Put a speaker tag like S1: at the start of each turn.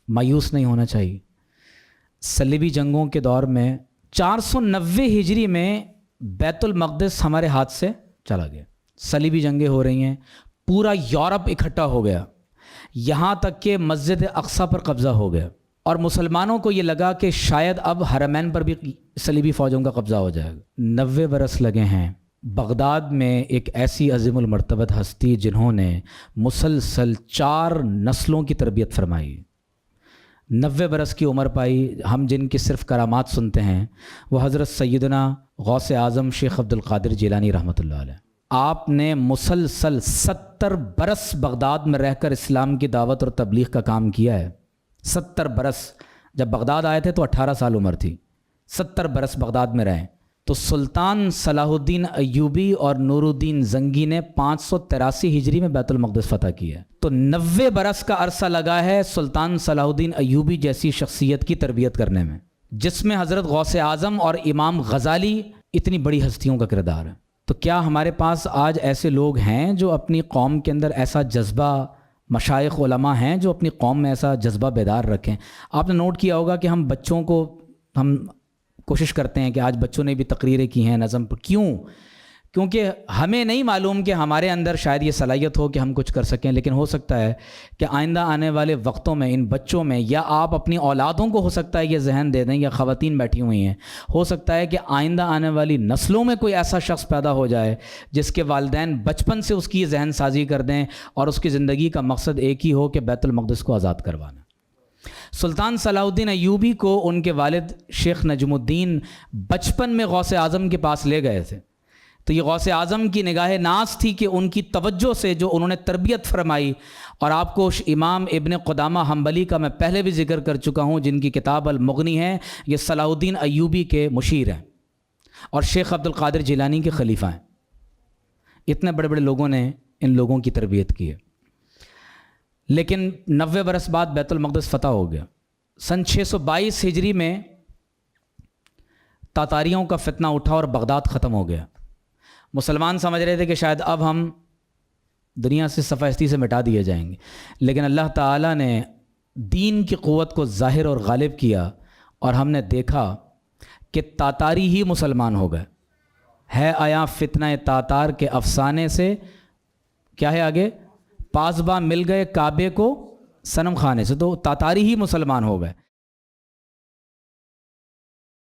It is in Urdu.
S1: مایوس نہیں ہونا چاہیے۔ صلیبی جنگوں کے دور میں 490 ہجری میں بیت المقدس ہمارے ہاتھ سے چلا گیا۔ صلیبی جنگیں ہو رہی ہیں، پورا یورپ اکٹھا ہو گیا، یہاں تک کہ مسجد اقصیٰ پر قبضہ ہو گیا، اور مسلمانوں کو یہ لگا کہ شاید اب حرمین پر بھی صلیبی فوجوں کا قبضہ ہو جائے گا۔ 90 برس لگے ہیں۔ بغداد میں ایک ایسی عظیم المرتبت ہستی جنہوں نے مسلسل 4 نسلوں کی تربیت فرمائی، 90 برس کی عمر پائی، ہم جن کی صرف کرامات سنتے ہیں، وہ حضرت سیدنا غوث اعظم شیخ عبد القادر جیلانی رحمۃ اللہ علیہ۔ آپ نے مسلسل 70 برس بغداد میں رہ کر اسلام کی دعوت اور تبلیغ کا کام کیا ہے۔ 70 برس، جب بغداد آئے تھے تو 18 سال عمر تھی، 70 برس بغداد میں رہے۔ تو سلطان صلاح الدین ایوبی اور نور الدین زنگی نے 583 ہجری میں بیت المقدس فتح کیا ہے۔ تو 90 برس کا عرصہ لگا ہے سلطان صلاح الدین ایوبی جیسی شخصیت کی تربیت کرنے میں، جس میں حضرت غوث اعظم اور امام غزالی اتنی بڑی ہستیوں کا کردار ہے۔ تو کیا ہمارے پاس آج ایسے لوگ ہیں جو اپنی قوم کے اندر ایسا جذبہ، مشائخ علماء ہیں جو اپنی قوم میں ایسا جذبہ بیدار رکھیں؟ آپ نے نوٹ کیا ہوگا کہ ہم بچوں کو کوشش کرتے ہیں کہ آج بچوں نے بھی تقریریں کی ہیں نظم پر، کیونکہ ہمیں نہیں معلوم کہ ہمارے اندر شاید یہ صلاحیت ہو کہ ہم کچھ کر سکیں، لیکن ہو سکتا ہے کہ آئندہ آنے والے وقتوں میں ان بچوں میں، یا آپ اپنی اولادوں کو ہو سکتا ہے یہ ذہن دے دیں، یا خواتین بیٹھی ہوئی ہیں، ہو سکتا ہے کہ آئندہ آنے والی نسلوں میں کوئی ایسا شخص پیدا ہو جائے جس کے والدین بچپن سے اس کی یہ ذہن سازی کر دیں اور اس کی زندگی کا مقصد ایک ہی ہو کہ بیت المقدس کو آزاد کروانا۔ سلطان صلاح الدین ایوبی کو ان کے والد شیخ نجم الدین بچپن میں غوث اعظم کے پاس لے گئے تھے، تو یہ غوث اعظم کی نگاہ ناز تھی کہ ان کی توجہ سے جو انہوں نے تربیت فرمائی، اور آپ کو امام ابن قدامہ حنبلی کا میں پہلے بھی ذکر کر چکا ہوں، جن کی کتاب المغنی ہے، یہ صلاح الدین ایوبی کے مشیر ہیں اور شیخ عبد القادر جیلانی کے خلیفہ ہیں۔ اتنے بڑے بڑے لوگوں نے ان لوگوں کی تربیت کی ہے۔ لیکن 90 برس بعد بیت المقدس فتح ہو گیا۔ سن 622 ہجری میں تاتاریوں کا فتنہ اٹھا اور بغداد ختم ہو گیا۔ مسلمان سمجھ رہے تھے کہ شاید اب ہم دنیا سے صفحہ ہستی سے مٹا دیے جائیں گے، لیکن اللہ تعالیٰ نے دین کی قوت کو ظاہر اور غالب کیا، اور ہم نے دیکھا کہ تاتاری ہی مسلمان ہو گئے۔ ہے آیا فتنہ تاتار کے افسانے سے، کیا ہے آگے، پاسباں مل گئے کعبے کو صنم خانے سے، تو تاتاری ہی مسلمان ہو گئے۔